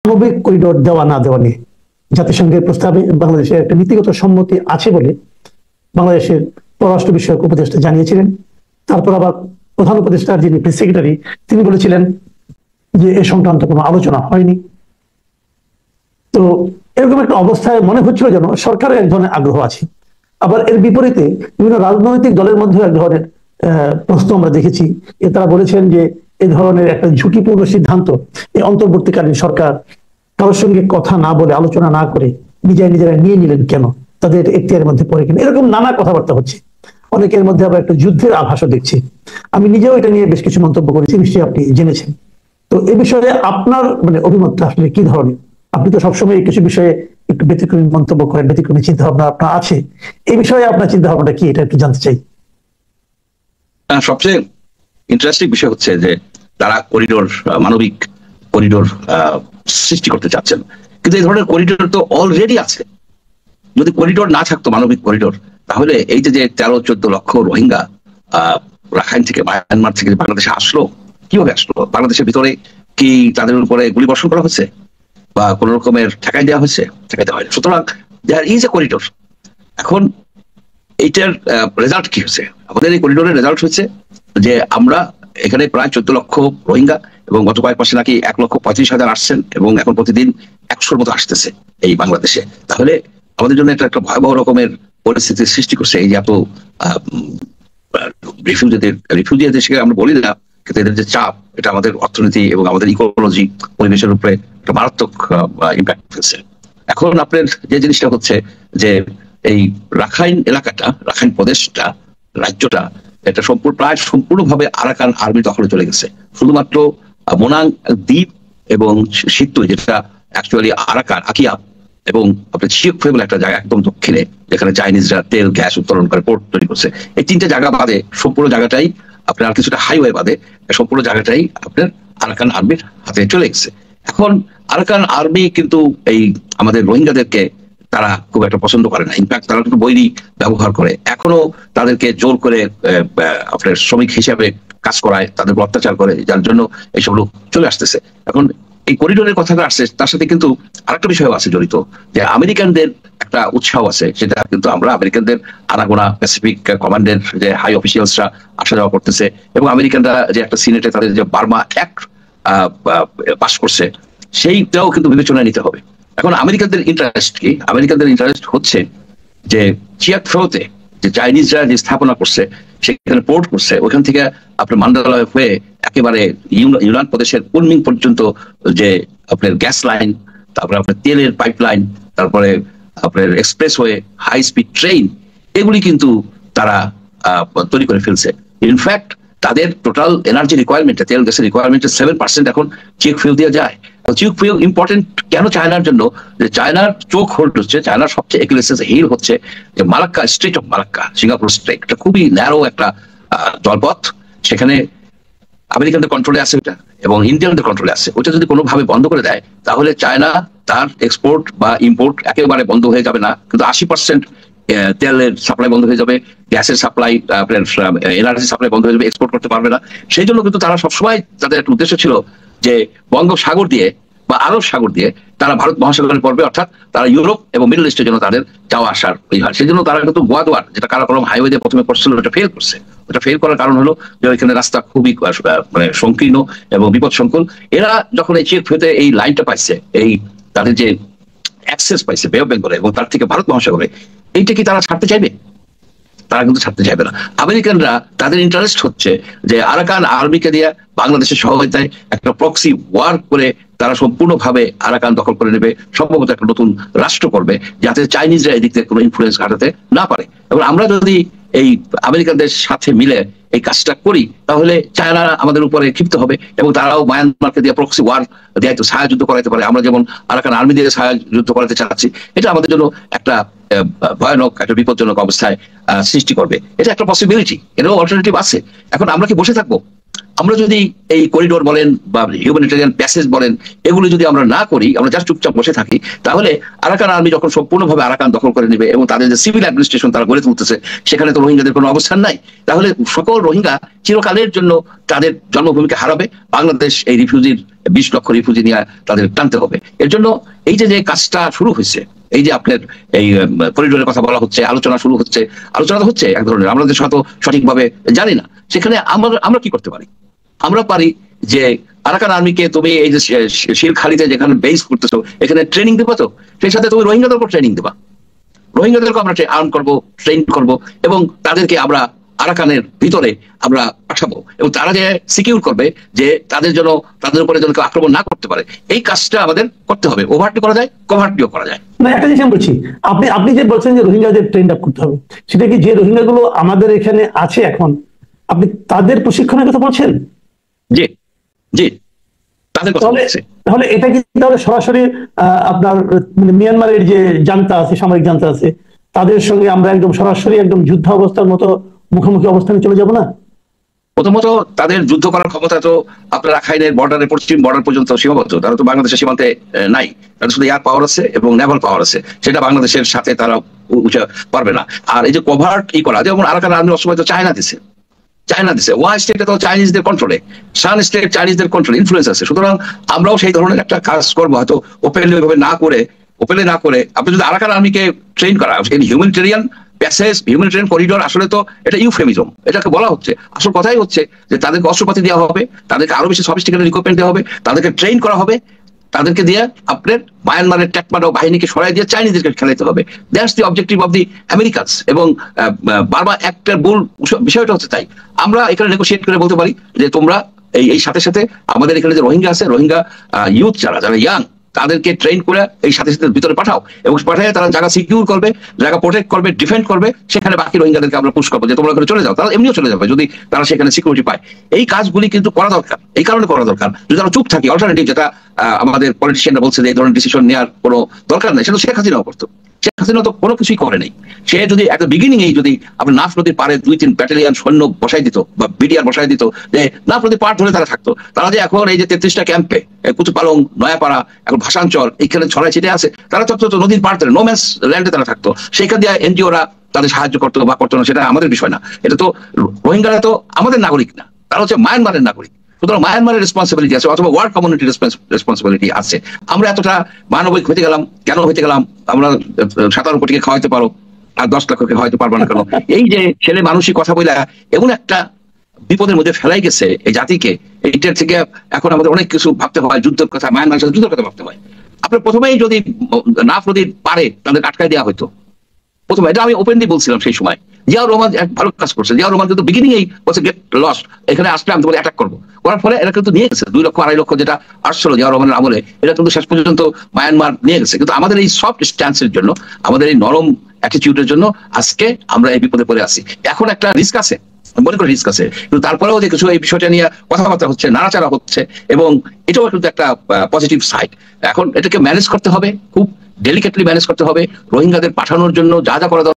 মানবিক করিডোর দেওয়া না দেওয়া নিয়ে জাতিসংঘের প্রস্তাবে বাংলাদেশের একটা নীতিগত সম্মতি আছে বলে বাংলাদেশের পররাষ্ট্র বিষয়ক উপদেষ্টা জানিয়েছিলেন। তারপর আবার প্রধান উপদেষ্টার যিনি প্রেস সেক্রেটারি তিনি বলেছিলেন যে এ সংক্রান্ত কোনো আলোচনা হয়নি। তো এরকম একটা অবস্থায় মনে হচ্ছিল যেন সরকারের এক ধরনের আগ্রহ আছে, আবার এর বিপরীতে বিভিন্ন রাজনৈতিক দলের মধ্যে এক ধরনের প্রশ্ন আমরা দেখেছি। তারা বলেছেন যে এ ধরনের একটা ঝুঁকিপূর্ণ সিদ্ধান্ত এই অন্তর্বর্তীকালীন সরকার কারোর সঙ্গে কথা না বলে আলোচনা না করে নিজেরা নিয়ে নিলেন কেন, তাদের এখতিয়ারের মধ্যে পড়ে কিনা, এরকম নানা কথাবার্তা হচ্ছে। অনেকের মধ্যে আবার একটা যুদ্ধের আভাসও দেখছি। আমি নিজেও এটা নিয়ে বেশ কিছু মন্তব্য করেছি, নিশ্চয়ই আপনি জেনেছেন। তো এই বিষয়ে আপনার অভিমতটা আসলে কি ধরনের? আপনি তো সবসময় কিছু বিষয়ে একটু ব্যতিক্রমী মন্তব্য করেন, ব্যতিক্রমী চিন্তা ভাবনা আপনার আছে, এই বিষয়ে আপনার চিন্তা ভাবনাটা কি, এটা একটু জানতে চাই। সবচেয়ে ইন্টারেস্টিং বিষয় হচ্ছে যে তারা করিডোর, মানবিক করিডোর সৃষ্টি করতে চাচ্ছেন, কিন্তু এই ধরনের করিডোর তো অলরেডি আছে। যদি করিডোর না থাকতো, মানবিক করিডোর, তাহলে এই যে 13-14 লক্ষ রোহিঙ্গা রাখাইন থেকে, মায়ানমার থেকে বাংলাদেশে আসলো, কিভাবে আসলো? বাংলাদেশের ভিতরে কি তাদের উপরে গুলি বর্ষণ করা হয়েছে বা কোন রকমের ঠেকাই দেওয়া হয়েছে? ঠেকাই দেওয়া হয়নি। সুতরাং দেয়ার ইজ এ করিডোর। এখন এইটার রেজাল্ট কি হয়েছে? আমাদের এই করিডোরের রেজাল্ট হচ্ছে যে আমরা এখানে প্রায় 14 লক্ষ রোহিঙ্গা, এবং গত কয়েক মাসে নাকি 1,35,000 আসছেন, এবং এখন প্রতিদিন 100-র মতো আসতেছে এই বাংলাদেশে। তাহলে আমাদের জন্য একটা ভয়াবহ রকমের পরিস্থিতির সৃষ্টি করছে এই যে এত রিফিউজিদের দেশকে আমরা বলি না, কিন্তু এদের যে চাপ, এটা আমাদের অর্থনীতি এবং আমাদের ইকোলজি, পরিবেশের উপরে একটা মারাত্মক ইম্প্যাক্ট ফেলছে। এখন আপনার যে জিনিসটা হচ্ছে যে এই রাখাইন এলাকাটা, রাখাইন প্রদেশটা, রাজ্যটা, এটা প্রায় সম্পূর্ণভাবে আরাকান আর্মির দখলে চলে গেছে। শুধুমাত্র মোনাং দ্বীপ এবং সিত্তুই, যেটা অ্যাকচুয়ালি আরাকান, আকিয়া এবং আপনার চিয়োকফে বলে একটা জায়গা একদম দক্ষিণে, যেখানে চাইনিজরা তেল গ্যাস উত্তোলন করে পোর্ট তৈরি করছে, এই 3টে জায়গা বাদে সম্পূর্ণ জায়গাটাই আপনার, আর কিছুটা হাইওয়ে বাদে সম্পূর্ণ জায়গাটাই আপনার আরাকান আর্মির হাতে চলে গেছে। এখন আরাকান আর্মি কিন্তু এই আমাদের রোহিঙ্গাদেরকে তারা খুব একটা পছন্দ করে না। ইনফ্যাক্ট তারা কিন্তু বৈরী ব্যবহার করে, এখনো তাদেরকে জোর করে আপনার শ্রমিক হিসাবে কাজ করায়, তাদের অত্যাচার করে, যার জন্য এইসব লোক চলে আসতেছে। এখন এই করিডোরের কথাটা আসছে, তার সাথে কিন্তু আরেকটা বিষয় আছে জড়িত, যে আমেরিকানদের একটা উৎসাহ আছে, সেটা কিন্তু আমরা আমেরিকানদের আনাগোনা প্যাসিফিক কমান্ডের যে হাই অফিসিয়ালসরা আসা যাওয়া করতেছে, এবং আমেরিকানরা যে একটা সিনেটে তাদের যে বার্মা অ্যাক্ট পাস করছে, সেইটাও কিন্তু বিবেচনায় নিতে হবে। এখন আমেরিকানদের ইন্টারেস্ট কি? আমেরিকানদের ইন্টারেস্ট হচ্ছে যে চিয়াকফেতে যে চাইনিজরা যে স্থাপনা করছে, সেখানে পোর্ট করছে, ওইখান থেকে আপনার মান্দালয় হয়ে একেবারে ইউনান প্রদেশের কুনমিং পর্যন্ত যে আপনার গ্যাস লাইন, তারপরে আপনার তেলের পাইপ লাইন, তারপরে আপনার এক্সপ্রেসওয়ে, হাই স্পিড ট্রেন, এগুলি কিন্তু তারা তৈরি করে ফেলছে। ইনফ্যাক্ট তাদের টোটাল এনার্জি রিকোয়ারমেন্ট, তেল গ্যাসের রিকোয়ারমেন্টের 7% এখন চিয়োকফিউ দিয়ে যায়। চিয়োকফিউ ইম্পর্টেন্ট কেন চায়নার জন্য? যে চায়নার চোখ হোল্ড হচ্ছে, চায়নার সবচেয়ে একুলেসিস হিল হচ্ছে যে Malacca, strait of Malacca, Singapore straight, এটা খুবই ন্যারো একটা জলপথ, সেখানে আমেরিকানদের কন্ট্রোলে আছে ওটা, এবং ইন্ডিয়ানদের কন্ট্রোলে আছে। ওটা যদি কোনোভাবে বন্ধ করে দেয়, তাহলে চায়না তার এক্সপোর্ট বা ইম্পোর্ট একেবারে বন্ধ হয়ে যাবে না, কিন্তু 80% তেলের সাপ্লাই বন্ধ হয়ে যাবে, গ্যাসের সাপ্লাই, এনার্জি সাপ্লাই বন্ধ হয়ে যাবে, এক্সপোর্ট করতে পারবে না। সেই জন্য কিন্তু তারা সবসময়, তাদের একটা উদ্দেশ্য ছিল যে বঙ্গোপসাগর দিয়ে বা আরব সাগর দিয়ে তারা ভারত মহাসাগরের পর্বে, অর্থাৎ তারা ইউরোপ এবং মিডল ইস্টের জন্য তাদের যাওয়া আসার হয়। সেই জন্য তারা কিন্তু গোয়াদুয়ার, যেটা কারাকোরাম হাইওয়ে দিয়ে প্রথমে করছিল, ওটা ফেল করছে। ওটা ফেল করার কারণ হলো যে ওইখানে রাস্তা খুবই সংকীর্ণ এবং বিপদ সংকুল। এরা যখন এই চিয়োকফিউতে এই লাইনটা পাইছে, এই তাদের যে অ্যাক্সেস পাইছে বে অফ বেঙ্গলে এবং তার থেকে ভারত মহাসাগরে, এইটা কি তারা ছাড়তে চাইবে? তারা কিন্তু ছাড়তে চাইবে না। আমেরিকানরা, তাদের ইন্টারেস্ট হচ্ছে যে আরাকান আর্মিকে দিয়ে বাংলাদেশের সহায়তায় একটা প্রক্সি ওয়ার করে তারা সম্পূর্ণভাবে আরাকান দখল করে নেবে, সম্ভবত একটা নতুন রাষ্ট্র করবে, যাতে চাইনিজরা এদিক থেকে কোনো ইনফ্লুয়েন্স ঘটাতে না পারে। এবং আমরা যদি এই আমেরিকানদের সাথে মিলে এই কাজটা করি, তাহলে চায়না আমাদের উপরে ক্ষিপ্ত হবে, এবং তারাও মায়ানমারকে দিয়ে প্রক্সি ওয়ার দিয়ে ছায়া যুদ্ধ করাতে পারে। আমরা যেমন আরাকান আর্মি দিয়ে ছায়া যুদ্ধ করাতে চাচ্ছি, এটা আমাদের জন্য একটা ভয়ানক, একটা বিপজ্জনক অবস্থায় সৃষ্টি করবে। এটা একটা পসিবিলিটি, এটাও অল্টারনেটিভ আছে। এখন আমরা কি বসে থাকবো? আমরা যদি এই করিডোর বলেন বা হিউম্যানিটেরিয়ান প্যাসেজ বলেন, এগুলো যদি আমরা না করি, আমরা জাস্ট চুপচাপ বসে থাকি, তাহলে আরাকান আর্মি যখন সম্পূর্ণভাবে আরাকান দখল করে নেবে এবং তাদের যে সিভিল অ্যাডমিনিস্ট্রেশন তারা গড়ে তুলতেছে, সেখানে তো রোহিঙ্গাদের কোনো অবস্থান নাই, তাহলে সকল রোহিঙ্গা চিরকালের জন্য তাদের জন্মভূমিকে হারাবে। বাংলাদেশ এই রিফিউজির 20 লক্ষ রিফিউজি নিয়ে তাদের টানতে হবে। এর জন্য এই যে কাজটা শুরু হয়েছে, এই যে আপনার এই করিডোরের কথা বলা হচ্ছে, আলোচনা শুরু হচ্ছে, আলোচনা তো হচ্ছে এক ধরনের, আমরা হয়তো সঠিকভাবে জানি না। সেখানে আমরা কি করতে পারি? আমরা পারি যে আরাকান আর্মিকে তুমি এই যে শিলখালিতে যেখানে বেস করতেছো, এখানে ট্রেনিং দেবো, তো সেই সাথে তুমি রোহিঙ্গাদের উপর ট্রেনিং দেবা, রোহিঙ্গাদেরকে আমরা আর্ম করবো, ট্রেন করবো, এবং তাদেরকে আমরা আরাকানের ভিতরে আমরা পাঠাবো, এবং তারা যে সিকিউর করবে যে তাদের জন্য, তাদের উপরে যেন কেউ আক্রমণ না করতে পারে। এই কাজটা আমাদের করতে হবে। ওভারটি করা যায়, কভারটিও করা যায়। না, একটা জিনিস আমি বলছি, আপনি যে বলছেন যে রোহিঙ্গাদের ট্রেন আপ করতে হবে, সেটা কি যে রোহিঙ্গা গুলো আমাদের এখানে আছে এখন, আপনি তাদের প্রশিক্ষণের কথা বলছেন? জি জি, তাদের কথা বলছি। তাহলে এটা কি তাহলে সরাসরি আপনার মানে মিয়ানমারের যে জান্তা আছে, সামরিক জান্তা আছে, তাদের সঙ্গে আমরা একদম সরাসরি একদম যুদ্ধ অবস্থার মতো মুখোমুখি অবস্থানে চলে যাব না? প্রথমত তাদের যুদ্ধ করার ক্ষমতা তো আপনার রাখাইনের বর্ডারের পশ্চিম বর্ডার পর্যন্ত সীমাবদ্ধ, তারা তো বাংলাদেশের সীমান্তে নাই। তাদের শুধু এয়ার পাওয়ার আছে এবং নেভাল পাওয়ার আছে, সেটা বাংলাদেশের সাথে তারা উঠে পারবে না। আর এই যে কভার্ট করা, যেমন আরাকান আর্মি অসময় তো চায়না দিছে, ওয়াই স্টেটে তো চাইনিজদের কন্ট্রোলে, শান স্টেট চাইনিজদের কন্ট্রোল, ইনফ্লুয়েন্স আছে। সুতরাং আমরাও সেই ধরনের একটা কাজ করবো, হয়তো ওপেনলি না করে আপনি যদি আরাকান আর্মিকে ট্রেন করা, হিউম্যানিটেরিয়ান প্যাসেজ, হিউম্যানিটেরিয়ান করিডোর, আসলে তো এটা ইউফেমিজম, এটাকে বলা হচ্ছে। আসল কথাই হচ্ছে যে তাদেরকে অস্ত্রপাতি দেওয়া হবে, তাদেরকে আরো বেশি সফিস্টিকেটেড ইকুইপমেন্ট দেওয়া হবে, তাদেরকে ট্রেন করা হবে, তাদেরকে দিয়ে আপনার মায়ানমারের ট্যাকমাডো বাহিনীকে সরাই দিয়ে চাইনিজদেরকে খেলাইতে হবে। That's the objective of the Americans. এবং বারবার একটা মূল বিষয়টা হচ্ছে তাই আমরা এখানে নেগোশিয়েট করে বলতে পারি যে তোমরা এই সাথে সাথে আমাদের এখানে যে রোহিঙ্গা আছে, রোহিঙ্গা ইউথ যারা ইয়াং, তাদেরকে ট্রেন করে এই সাথে সাথে ভিতরে পাঠাও, এবং পাঠিয়ে তারা জায়গা সিকিউর করবে, জায়গা প্রোটেক্ট করবে, ডিফেন্ড করবে। সেখানে বাকি রোহিঙ্গাদেরকে আমরা পুশ করবো যে তোমরা ওখানে চলে যাও, তারা এমনিও চলে যাবে যদি তারা সেখানে সিকিউরিটি পায়। এই কাজগুলি কিন্তু করা দরকার, এই কারণে করা দরকার। যদি আমরা চুপ থাকি, অল্টারনেটিভ যেটা আমাদের পলিটিশিয়ানরা বলছে যে এই ধরনের ডিসিশন নেওয়ার কোনো দরকার নেই, সেটা শেখ হাসিনাও করতো। শেখ হাসিনা তো কোনো কিছুই করে নেই। সে যদি একটা বিগিনিং এই যদি আপনার নাফ নদীর পারে 2-3 ব্যাটালিয়ান সৈন্য বসাই দিত বা বিডিআর বসাই দিত, যে নাফ নদীর পার ধরে তারা থাকতো, তারা যে এখন এই যে 33টা ক্যাম্পে, কুতুপালং, নয়াপাড়া, এখন ভাষাঞ্চল, এখানে ছড়াই ছিটে আছে, তারা তো নদীর পার ধরে নোম্যান্স ল্যান্ডে তারা থাকতো। সেখান দিয়ে এনজিওরা তাদের সাহায্য করতো বা করতো না, সেটা আমাদের বিষয় না। এটা তো রোহিঙ্গারা তো আমাদের নাগরিক না, তারা হচ্ছে মায়ানমারের নাগরিক। সুতরাং মায়ানমারের রেসপন্সিবিলিটি আছে, অথবা ওয়ার্ল্ড কমিউনিটির রেসপন্সিবিলিটি আছে। আমরা এতটা মানবিক হইতে গেলাম কেন? হইতে গেলাম আমরা 17 কোটিকে খাওয়াইতে পারো, আর 10 লক্ষকে খাওয়াইতে পারবো না কেন? এই যে ছেলে মানুষই কথা বলে এমন একটা বিপদের মধ্যে ফেলাই গেছে এই জাতিকে, এইটার থেকে এখন আমাদের অনেক কিছু ভাবতে হয়, যুদ্ধের কথা, মায়ানমারের সাথে যুদ্ধের কথা ভাবতে হয়। আপনার প্রথমেই যদি নাফ নদীর পারে তাদের আটকায় দেওয়া হতো, প্রথমে, এটা আমি ওপেনলি বলছিলাম সেই সময়, জিয়াউর রহমান এক ভালো কাজ করছে। জিয়াউর রহমান কিন্তু বিগিনিং এই বলছে গেট লস্ট, এখানে আসলে আমি তোমাকে অ্যাটাক করবো, করার ফলে এরা কিন্তু নিয়ে গেছে 2 লক্ষ 2.5 লক্ষ যেটা আসছিল জিয়াউর রহমানের আমলে, এটা কিন্তু শেষ পর্যন্ত মায়ানমার নিয়ে গেছে। কিন্তু আমাদের এই সফট স্ট্যান্সের জন্য, আমাদের এই নরম অ্যাটিটিউডের জন্য আজকে আমরা এই বিপদে পড়ে আছি। এখন একটা রিস্ক আছে, মনে করি রিস্ক আছে, কিন্তু তারপরেও যে কিছু এই বিষয়টা নিয়ে কথাবার্তা হচ্ছে, নাড়াচাড়া হচ্ছে, এবং এটাও কিন্তু একটা পজিটিভ সাইড। এখন এটাকে ম্যানেজ করতে হবে, খুব ডেলিকেটলি ম্যানেজ করতে হবে। রোহিঙ্গাদের পাঠানোর জন্য যা যা করা